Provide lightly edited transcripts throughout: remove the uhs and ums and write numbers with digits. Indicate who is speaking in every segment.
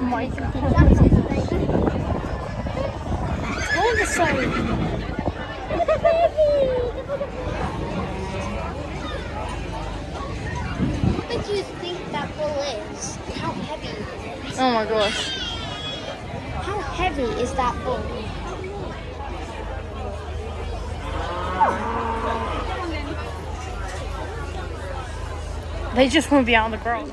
Speaker 1: my god. All the same.
Speaker 2: What do you think that ball is? How heavy is it?
Speaker 1: Oh my gosh.
Speaker 2: How heavy is that ball?
Speaker 1: They just want to be out on the grass.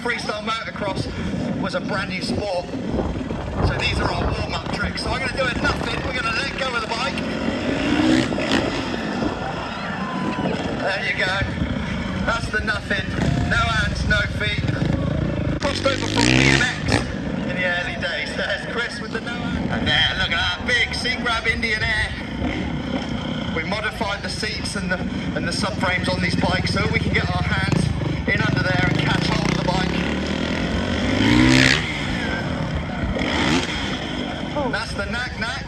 Speaker 3: freestyle motocross was a brand new sport. So these are our warm-up tricks. So I'm going to do a nothing. We're going to let go of the bike. There you go. That's the nothing. No hands, no feet. Crossed over from BMX in the early days. There's Chris with the no hands. And there, look at that big seat grab Indian air. We modified the seats and the subframes on these bikes so we can get our hands in under there and catch hold of the bike. And that's the knack.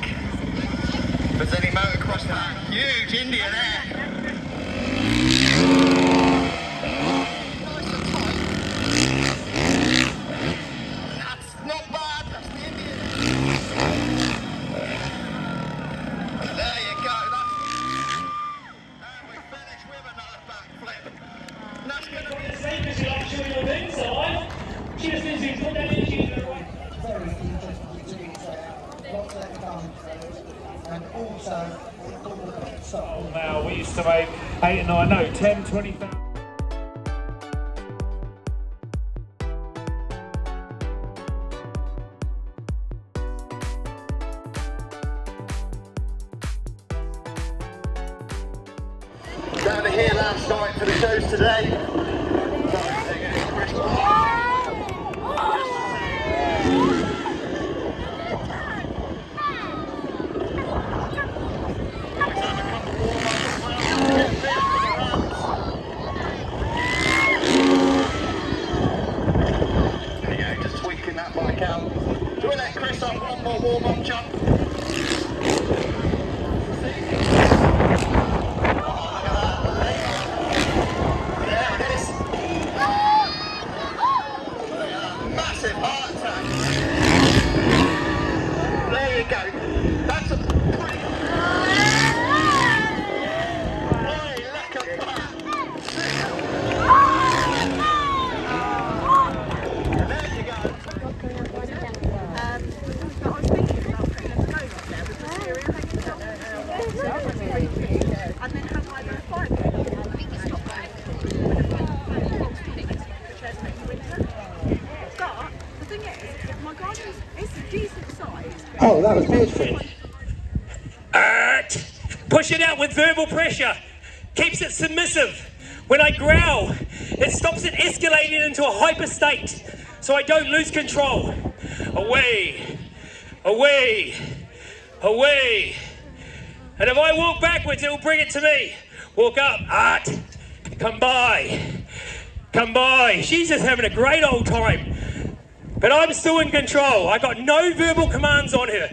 Speaker 3: If there's any motocross now, huge Indian air. Nice and tight. That's not bad, that's the Indian air. There you go, and we finish with another backflip. And that's going to be the same as you like showing your inside. Just as you put that energy in the right.
Speaker 4: Very interesting to see lots of fun. And also,
Speaker 5: now we used to make 8 and 9, no, 10, 20,000.
Speaker 3: Down to here last night for the shows today. Just tweaking that bike out. So we'll let Chris on one more warm-up jump. Massive heart attack. There you go. That's a pretty... Hey, look at that. There you go.
Speaker 1: I was thinking about putting a stone up there with the stereo hanging down. And then have like a fire pit. But the thing is, my garden is a decent size.
Speaker 4: oh, that was beautiful.
Speaker 6: Push it out with verbal pressure. Keeps it submissive. When I growl, it stops it escalating into a hyper state, so I don't lose control. Away, away, away. And if I walk backwards, it'll bring it to me. Walk up, Art. Come by. Come by. She's just having a great old time. But I'm still in control. I got no verbal commands on her.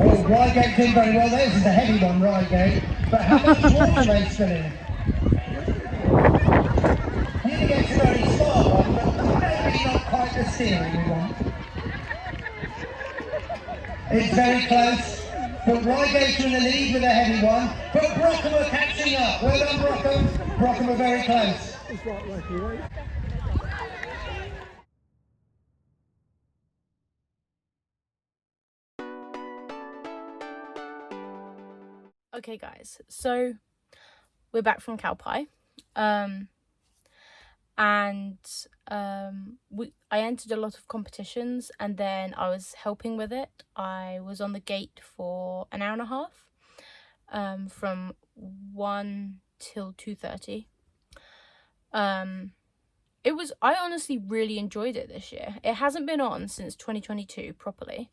Speaker 4: Oh, Rygate's doing very well. This is a heavy one, Rygate. But how much more space still in? Nearly gets a very smart one, but maybe not quite the steering we want. It's very close. But Rygate's in the lead with a heavy one. But Brockham are catching up. Well done, Brockham. Brockham are very close.
Speaker 1: Okay guys, so we're back from Cowpie. I entered a lot of competitions and then I was helping with it. I was on the gate for an hour and a half, from 1 till 2:30. I honestly really enjoyed it this year. It hasn't been on since 2022 properly.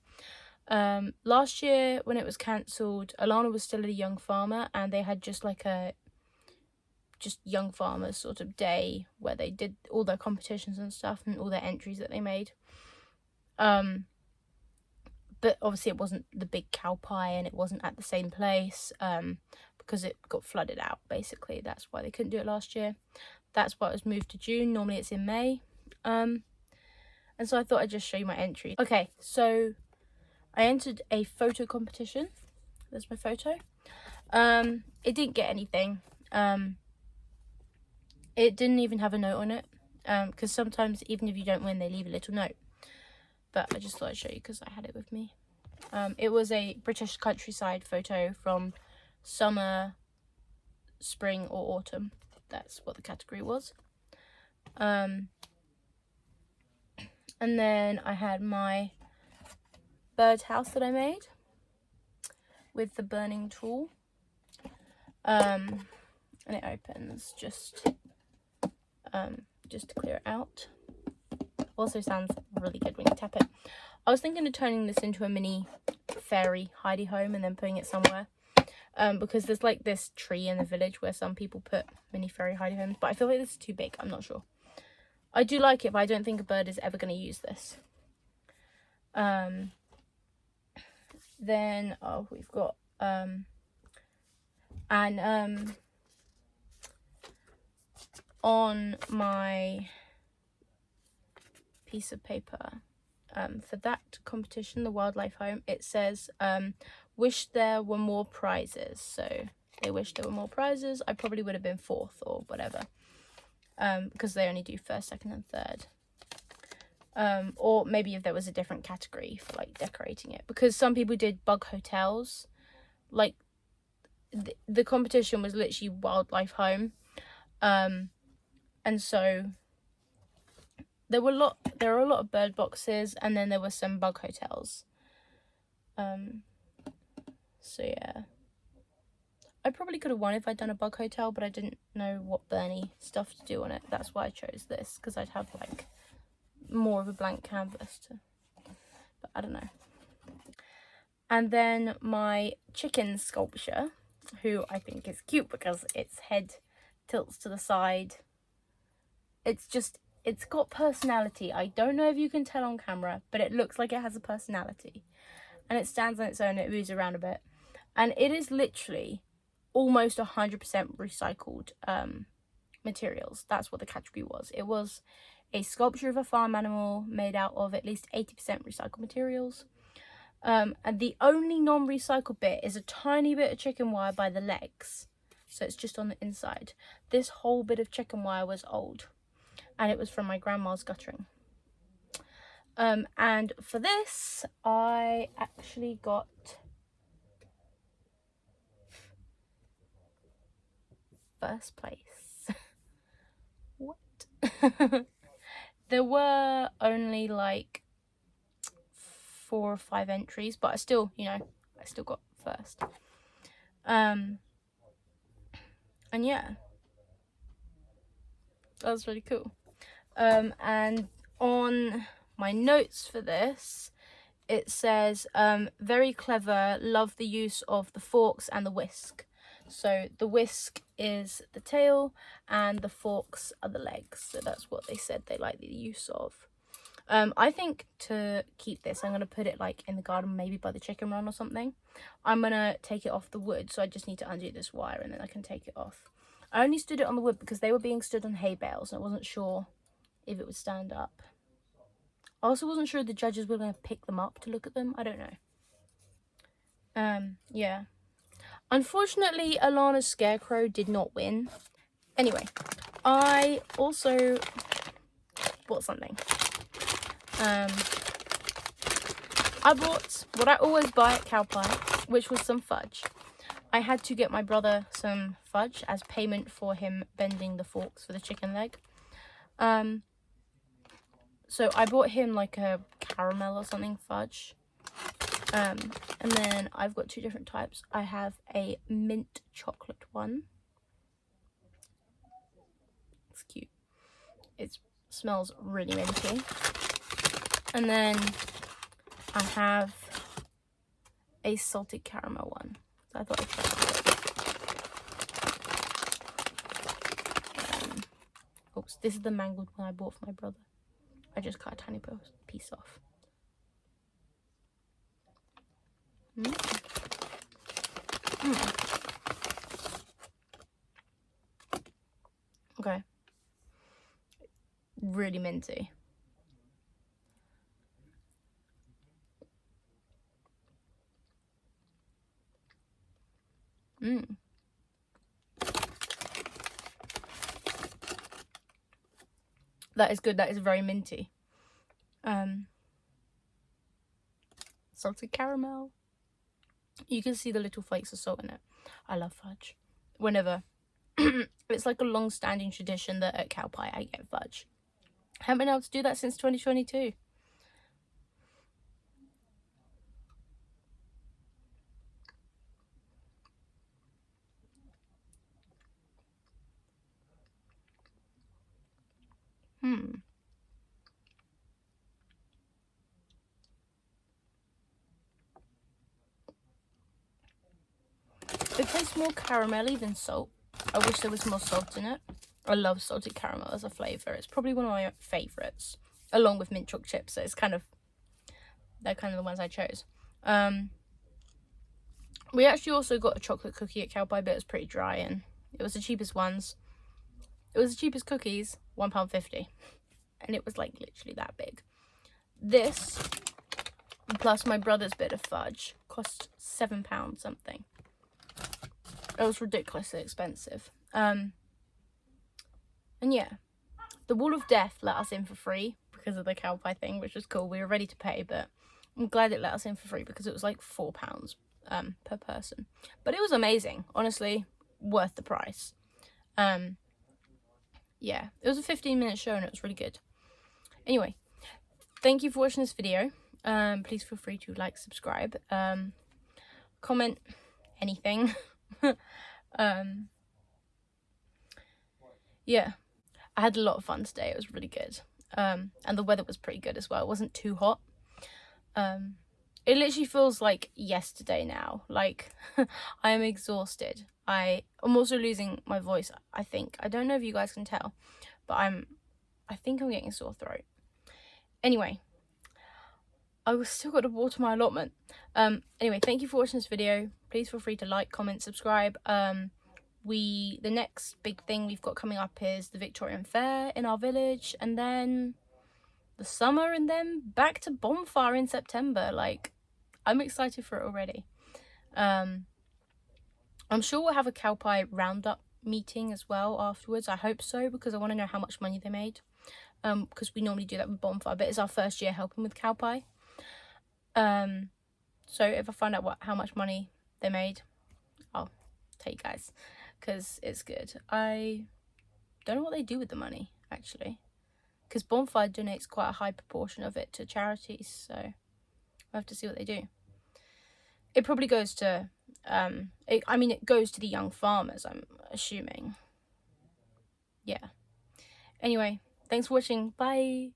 Speaker 1: Last year when it was cancelled, Alana was still a young farmer and they had just like a young farmers sort of day where they did all their competitions and stuff and all their entries that they made. But obviously it wasn't the big Cowpie and it wasn't at the same place, because it got flooded out basically. That's why they couldn't do it last year. That's why it was moved to June. Normally it's in May. And so I thought I'd just show you my entry. Okay, so I entered a photo competition. There's my photo. It didn't get anything. It didn't even have a note on it, because sometimes even if you don't win, they leave a little note. But I just thought I'd show you because I had it with me. It was a British countryside photo from summer spring or autumn. That's what the category was. And then I had my bird house that I made with the burning tool. And it opens just to clear it out. Also sounds really good when you tap it. I was thinking of turning this into a mini fairy hidey home and then putting it somewhere. Because there's like this tree in the village where some people put mini fairy hidey homes, but I feel like this is too big. I'm not sure. I do like it, but I don't think a bird is ever going to use this. Then we've got on my piece of paper for that competition, the wildlife home, it says wish there were more prizes. So they wish there were more prizes. I probably would have been 4th or whatever, because they only do 1st, 2nd and 3rd. Or maybe if there was a different category for like decorating it, because some people did bug hotels. Like the competition was literally wildlife home, and so there were a lot of bird boxes, and then there were some bug hotels. So yeah, I probably could have won if I'd done a bug hotel, but I didn't know what Bernie stuff to do on it. That's why I chose this, because I'd have like more of a blank canvas to, but I don't know. And then my chicken sculpture, who I think is cute because its head tilts to the side. It's got personality. I don't know if you can tell on camera, but it looks like it has a personality. And it stands on its own, it moves around a bit. And it is literally almost 100% recycled materials. That's what the category was. It was a sculpture of a farm animal made out of at least 80% recycled materials. And the only non-recycled bit is a tiny bit of chicken wire by the legs. So it's just on the inside. This whole bit of chicken wire was old, and it was from my grandma's guttering. And for this, I actually got first place. What? There were only like 4 or 5 entries, but I still got first. And yeah, that was really cool. And on my notes for this, it says very clever, love the use of the forks and the whisk. So the whisk is the tail and the forks are the legs. So that's what they said they like the use of. I think to keep this, I'm going to put it like in the garden, maybe by the chicken run or something. I'm going to take it off the wood, so I just need to undo this wire and then I can take it off. I only stood it on the wood because they were being stood on hay bales and I wasn't sure if it would stand up. I also wasn't sure the judges were going to pick them up to look at them. I don't know. Yeah. Unfortunately, Alana's scarecrow did not win. Anyway, I also bought something. I bought what I always buy at Cowpie, which was some fudge. I had to get my brother some fudge as payment for him bending the forks for the chicken leg. So I bought him like a caramel or something fudge. And then I've got 2 different types. I have a mint chocolate one. It's cute. It smells really minty. And then I have a salted caramel one. So I thought I'd try it. Oops, this is the mangled one I bought for my brother. I just cut a tiny piece off. Okay. Really minty. That is good. That is very minty. Salted caramel. You can see the little flakes of salt in it. I love fudge. Whenever It's like a long-standing tradition that at Cowpie I get fudge. I haven't been able to do that since 2022. It tastes more caramelly than salt. I wish there was more salt in it. I love salted caramel as a flavour. It's probably one of my favourites, along with mint chocolate chips. So it's kind of, they're kind of the ones I chose. We actually also got a chocolate cookie at Cowpie, but it was pretty dry, and it was the cheapest ones. It was the cheapest cookies, £1.50, and it was like literally that big. This, plus my brother's bit of fudge, cost £7 something. It was ridiculously expensive. And yeah, the Wall of Death let us in for free because of the Cowpie thing, which was cool. We were ready to pay, but I'm glad it let us in for free because it was like £4 per person. But it was amazing, honestly, worth the price. Yeah, it was a 15-minute show and it was really good. Anyway, thank you for watching this video. Please feel free to like, subscribe, comment, anything. Yeah, I had a lot of fun today. It was really good. And the weather was pretty good as well. It wasn't too hot. It literally feels like yesterday now. Like, I am exhausted. I'm also losing my voice, I think. I don't know if you guys can tell, but I think I'm getting a sore throat. Anyway, I still got to water my allotment. Anyway, thank you for watching this video. Please feel free to like, comment, subscribe. The next big thing we've got coming up is the Victorian Fair in our village, and then the summer, and then back to Bonfire in September. Like, I'm excited for it already. I'm sure we'll have a Cowpie roundup meeting as well afterwards. I hope so, because I want to know how much money they made. Because we normally do that with Bonfire, but it's our first year helping with Cowpie. So if I find out how much money they made, I'll tell you guys, because it's good. I don't know what they do with the money, actually, because Bonfire donates quite a high proportion of it to charities, so we'll have to see what they do. It probably goes to, it goes to the young farmers, I'm assuming. Yeah. Anyway, thanks for watching. Bye.